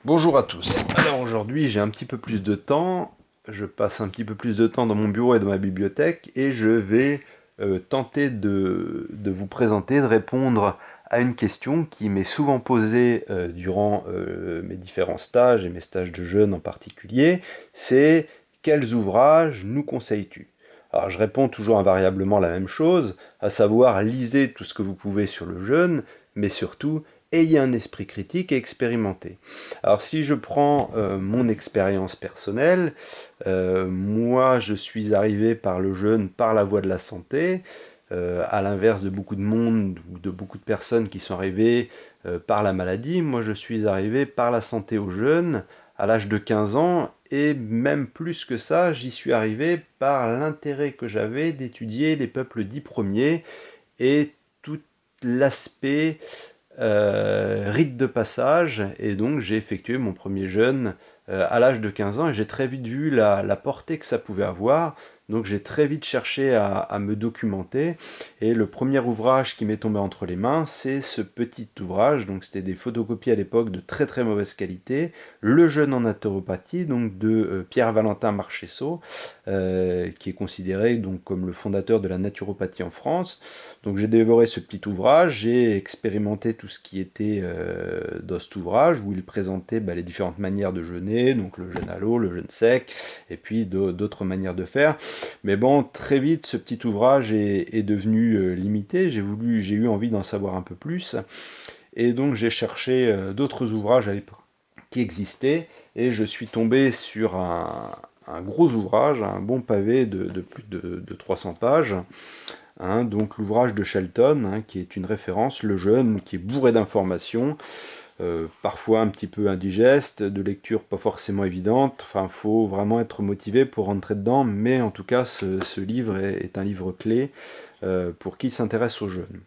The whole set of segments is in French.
Bonjour à tous. Alors aujourd'hui j'ai un petit peu plus de temps, je passe un petit peu plus de temps dans mon bureau et dans ma bibliothèque et je vais tenter de vous présenter, de répondre à une question qui m'est souvent posée durant mes différents stages et mes stages de jeunes en particulier, c'est quels ouvrages nous conseilles-tu? Alors je réponds toujours invariablement la même chose, à savoir lisez tout ce que vous pouvez sur le jeûne, mais surtout ayez un esprit critique et expérimentez. Alors si je prends mon expérience personnelle, moi je suis arrivé par le jeûne par la voie de la santé, à l'inverse de beaucoup de monde ou de beaucoup de personnes qui sont arrivées par la maladie. Moi je suis arrivé par la santé au jeûne à l'âge de 15 ans et même plus que ça, j'y suis arrivé par l'intérêt que j'avais d'étudier les peuples dits premiers et tout l'aspect rite de passage, et donc j'ai effectué mon premier jeûne à l'âge de 15 ans, et j'ai très vite vu la portée que ça pouvait avoir, donc j'ai très vite cherché à me documenter, et le premier ouvrage qui m'est tombé entre les mains, c'est ce petit ouvrage, donc c'était des photocopies à l'époque de très très mauvaise qualité, Le jeûne en naturopathie, donc de Pierre-Valentin Marchesso, qui est considéré donc comme le fondateur de la naturopathie en France. Donc j'ai dévoré ce petit ouvrage, j'ai expérimenté tout ce qui était dans cet ouvrage, où il présentait les différentes manières de jeûner, donc le jeûne à l'eau, le jeûne sec, et puis d'autres manières de faire. Mais bon, très vite, ce petit ouvrage est devenu limité, j'ai eu envie d'en savoir un peu plus, et donc j'ai cherché d'autres ouvrages à l'époque qui existaient, et je suis tombé sur un gros ouvrage, un bon pavé de plus de 300 pages, hein, donc l'ouvrage de Shelton, hein, qui est une référence, Le jeûne, qui est bourré d'informations, parfois un petit peu indigeste, de lecture pas forcément évidente, enfin faut vraiment être motivé pour rentrer dedans, mais en tout cas ce livre est un livre clé pour qui s'intéresse au jeûne.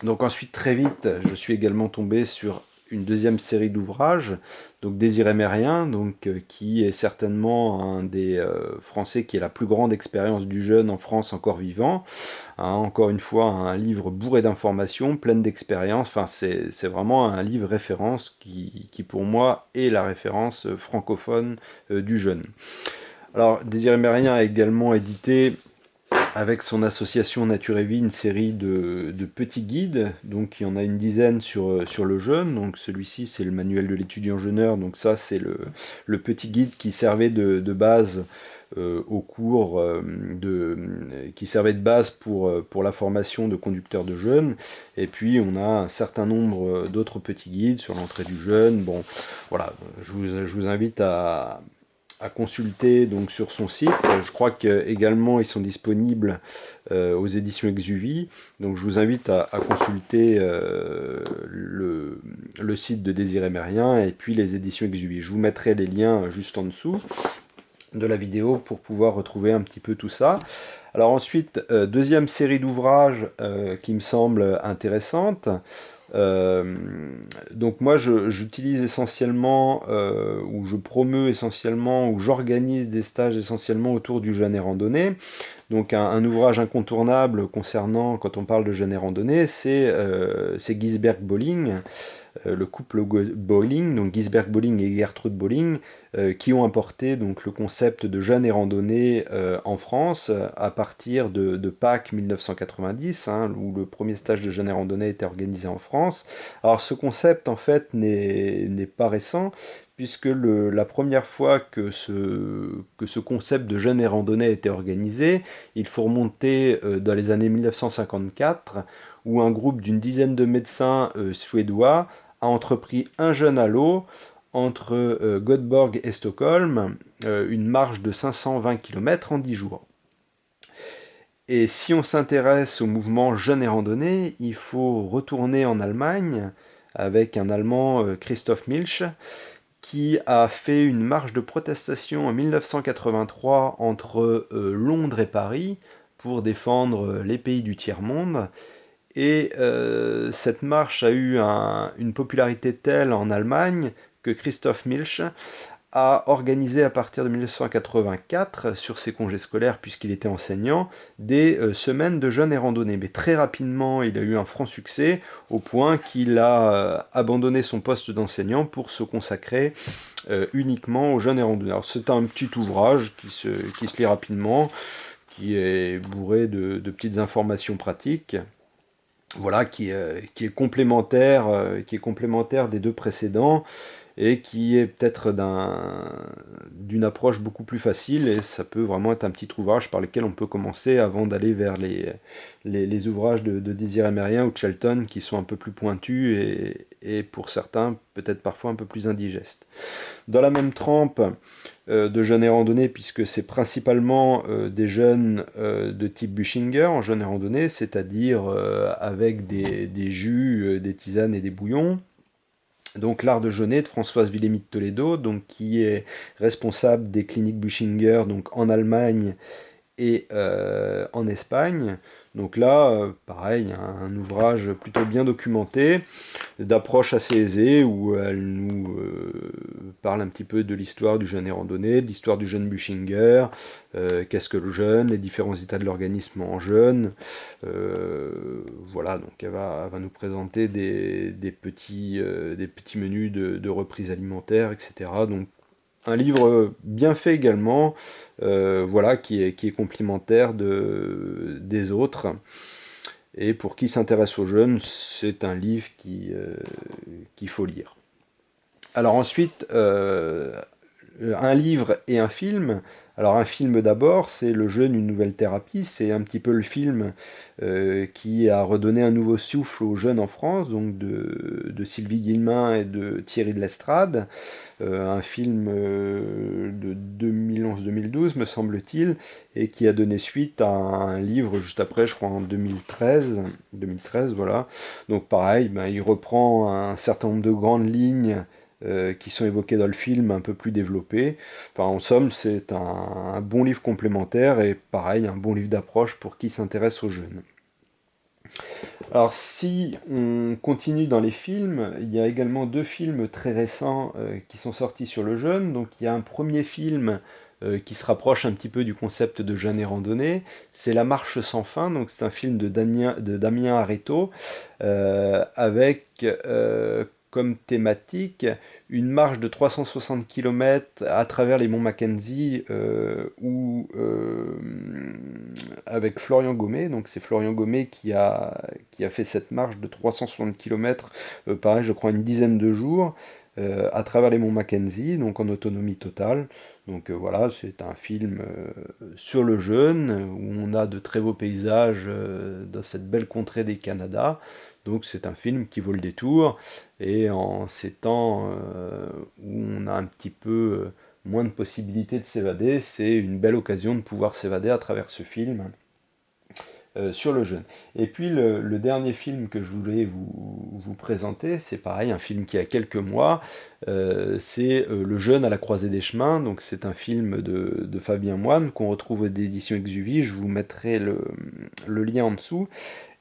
Donc ensuite, très vite, je suis également tombé sur une deuxième série d'ouvrages, donc Désiré Mérien, donc, qui est certainement un des Français qui a la plus grande expérience du jeûne en France encore vivant. Hein, encore une fois, un livre bourré d'informations, plein d'expérience. Enfin, c'est vraiment un livre référence qui, pour moi, est la référence francophone du jeûne. Alors, Désiré Mérien a également édité avec son association Nature et Vie une série de petits guides, donc il y en a une dizaine sur le jeûne, donc celui-ci c'est le manuel de l'étudiant jeûneur, donc ça c'est le petit guide qui servait de base au cours, qui servait de base pour la formation de conducteurs de jeûne, et puis on a un certain nombre d'autres petits guides sur l'entrée du jeûne. Bon voilà, je vous invite à consulter donc sur son site. Je crois qu'également ils sont disponibles aux éditions Exuvie. Donc je vous invite à consulter le site de Désiré Mérien et puis les éditions Exuvie. Je vous mettrai les liens juste en dessous de la vidéo pour pouvoir retrouver un petit peu tout ça. Alors ensuite, deuxième série d'ouvrages qui me semble intéressante. Euh, donc moi j'utilise essentiellement, ou je promeus essentiellement, ou j'organise des stages essentiellement autour du jeûne et randonnée. Donc un ouvrage incontournable concernant, quand on parle de jeûne et randonnée, c'est Gisbert-Bolling, le couple Bolling, donc Gisbert Bolling et Gertrude Bolling, qui ont apporté donc le concept de jeûne et randonnée en France à partir de Pâques 1990, hein, où le premier stage de jeûne et randonnée était organisé en France. Alors ce concept en fait n'est pas récent, puisque la première fois que ce concept de jeûne et randonnée a été organisé, il faut remonter dans les années 1954, où un groupe d'une dizaine de médecins suédois a entrepris un jeûne à l'eau entre Göteborg et Stockholm, une marche de 520 km en 10 jours. Et si on s'intéresse au mouvement jeûne et randonnée, il faut retourner en Allemagne avec un Allemand, Christoph Milch, qui a fait une marche de protestation en 1983 entre Londres et Paris pour défendre les pays du tiers-monde. Et cette marche a eu une popularité telle en Allemagne que Christoph Milch a organisé à partir de 1984, sur ses congés scolaires, puisqu'il était enseignant, des semaines de jeûne et randonnée. Mais très rapidement, il a eu un franc succès, au point qu'il a abandonné son poste d'enseignant pour se consacrer uniquement aux jeûne et randonnée. Alors c'est un petit ouvrage qui se lit rapidement, qui est bourré de petites informations pratiques. Voilà, qui est complémentaire des deux précédents et qui est peut-être d'une approche beaucoup plus facile, et ça peut vraiment être un petit ouvrage par lequel on peut commencer avant d'aller vers les ouvrages de Désiré Mérien ou de Shelton qui sont un peu plus pointus et pour certains peut-être parfois un peu plus indigestes. Dans la même trempe de jeûne et randonnée, puisque c'est principalement des jeûnes de type Buchinger en jeûne et randonnée, c'est-à-dire avec des jus, des tisanes et des bouillons. Donc l'art de jeûner de Françoise Wilhelmine de Toledo, donc qui est responsable des cliniques Buchinger donc en Allemagne et en Espagne. Donc là, pareil, un ouvrage plutôt bien documenté, d'approche assez aisée, où elle nous parle un petit peu de l'histoire du jeûne et randonnée, de l'histoire du jeûne Buchinger, qu'est-ce que le jeûne, les différents états de l'organisme en jeûne. Voilà, donc elle va nous présenter des petits menus de reprise alimentaire, etc. Donc un livre bien fait également, voilà, qui est complémentaire des autres. Et pour qui s'intéresse aux jeunes, c'est un livre qu'il faut lire. Alors ensuite, un livre et un film. Alors un film d'abord, c'est Le jeûne, une nouvelle thérapie. C'est un petit peu le film qui a redonné un nouveau souffle aux jeunes en France, donc de Sylvie Guillemin et de Thierry de l'Estrade. Un film de 2011-2012 me semble-t-il, et qui a donné suite à un livre juste après, je crois en 2013, voilà. Donc pareil, ben, il reprend un certain nombre de grandes lignes qui sont évoquées dans le film, un peu plus développées. Enfin, en somme, c'est un bon livre complémentaire et pareil, un bon livre d'approche pour qui s'intéresse aux jeunes. Alors si on continue dans les films, il y a également deux films très récents qui sont sortis sur le jeûne. Donc il y a un premier film qui se rapproche un petit peu du concept de jeûne et randonnée, c'est La Marche sans fin. Donc c'est un film de Damien Arreto avec comme thématique une marche de 360 km à travers les monts Mackenzie avec Florian Gommet. Donc c'est Florian Gommet qui a fait cette marche de 360 km, pareil je crois une dizaine de jours, à travers les monts Mackenzie, donc en autonomie totale. Donc voilà, c'est un film sur le jeûne, où on a de très beaux paysages dans cette belle contrée des Canada. Donc c'est un film qui vaut le détour, et en ces temps où on a un petit peu moins de possibilités de s'évader, c'est une belle occasion de pouvoir s'évader à travers ce film sur le jeûne. Et puis le dernier film que je voulais vous présenter, c'est pareil, un film qui a quelques mois, c'est Le jeûne à la croisée des chemins. Donc c'est un film de Fabien Moine qu'on retrouve aux éditions Exuvie, je vous mettrai le lien en dessous.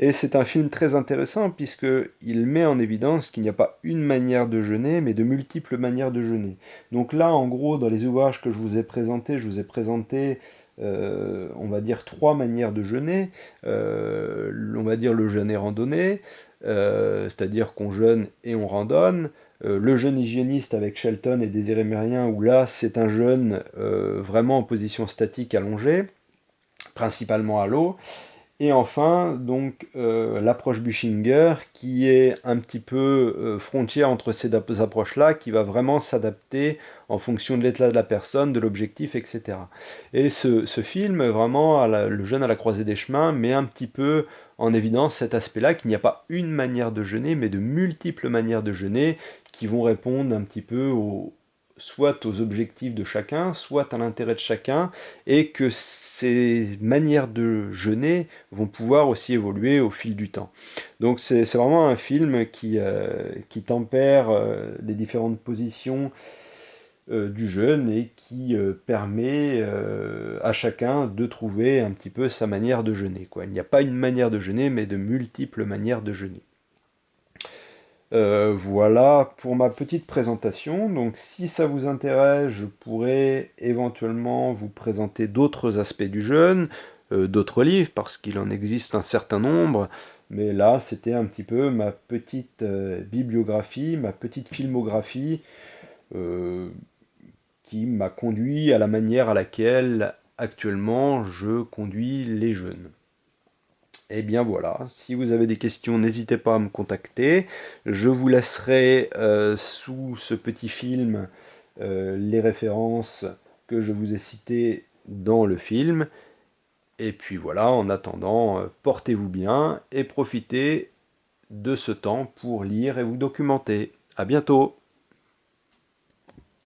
Et c'est un film très intéressant puisqu'il met en évidence qu'il n'y a pas une manière de jeûner, mais de multiples manières de jeûner. Donc là, en gros, dans les ouvrages que je vous ai présenté, on va dire trois manières de jeûner. On va dire le jeûne et randonnée, c'est-à-dire qu'on jeûne et on randonne. Le jeûne hygiéniste avec Shelton et Désiré Mérien, où là c'est un jeûne vraiment en position statique allongée, principalement à l'eau. Et enfin, donc, l'approche Buchinger, qui est un petit peu frontière entre ces deux approches-là, qui va vraiment s'adapter en fonction de l'état de la personne, de l'objectif, etc. Et ce film, vraiment, le jeûne à la croisée des chemins, met un petit peu en évidence cet aspect-là, qu'il n'y a pas une manière de jeûner, mais de multiples manières de jeûner, qui vont répondre un petit peu soit aux objectifs de chacun, soit à l'intérêt de chacun, et que ces manières de jeûner vont pouvoir aussi évoluer au fil du temps. Donc c'est vraiment un film qui tempère les différentes positions du jeûne et qui permet à chacun de trouver un petit peu sa manière de jeûner, quoi. Il n'y a pas une manière de jeûner, mais de multiples manières de jeûner. Voilà pour ma petite présentation. Donc si ça vous intéresse, je pourrais éventuellement vous présenter d'autres aspects du jeûne, d'autres livres, parce qu'il en existe un certain nombre. Mais là, c'était un petit peu ma petite bibliographie, ma petite filmographie, euh, qui m'a conduit à la manière à laquelle actuellement je conduis les jeûnes. Et bien voilà, si vous avez des questions, n'hésitez pas à me contacter. Je vous laisserai sous ce petit film les références que je vous ai citées dans le film. Et puis voilà, en attendant, portez-vous bien et profitez de ce temps pour lire et vous documenter. À bientôt!